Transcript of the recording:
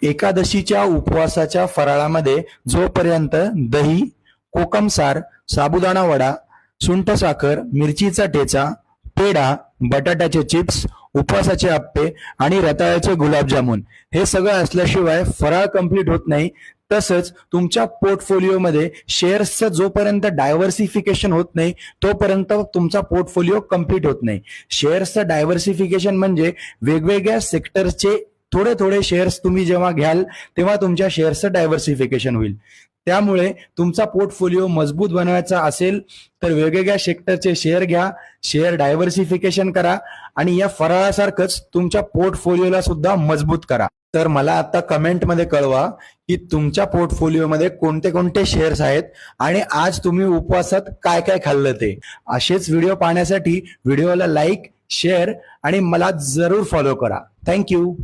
एकादशीच्या उपवासाच्या फराळामध्ये जोपर्यंत दही, कोकमसार, साबुदाणा वडा, सुंठ साखर, मिरचीचा ठेचा, पेढा, बटाट्याचे चिप्स, उपवासाचे आप्पे आणि रताळ्याचे गुलाबजामुन हे सगळं असल्याशिवाय फराळ कंप्लीट होत नाही. तसंच तुमच्या पोर्टफोलिओमध्ये शेअर्सचं जोपर्यंत डायव्हर्सिफिकेशन होत नाही तोपर्यंत तुमचा पोर्टफोलिओ कंप्लीट होत नाही. शेअर्सचं डायव्हर्सिफिकेशन म्हणजे वेगवेगळ्या सेक्टरचे थोडे थोडे शेअर्स तुम्ही जेव्हा घ्याल तेव्हा तुमच्या शेअर्सचं डायव्हर्सिफिकेशन होईल. त्यामुळे तुमचा पोर्टफोलिओ मजबूत बनवायचा असेल तर वेगवेगळ्या सेक्टरचे शेअर घ्या, शेअर डायव्हर्सिफिकेशन करा आणि या फराळासारखंच तुमच्या पोर्टफोलिओला सुद्धा मजबूत करा. तर मला आता कमेंटमध्ये कळवा की तुमच्या पोर्टफोलिओमध्ये कोणते कोणते शेअर्स आहेत आणि आज तुम्ही उपवासात काय काय खाल्लं ते. असेच व्हिडिओ पाहण्यासाठी व्हिडिओला लाईक, शेअर आणि मला जरूर फॉलो करा. थँक्यू.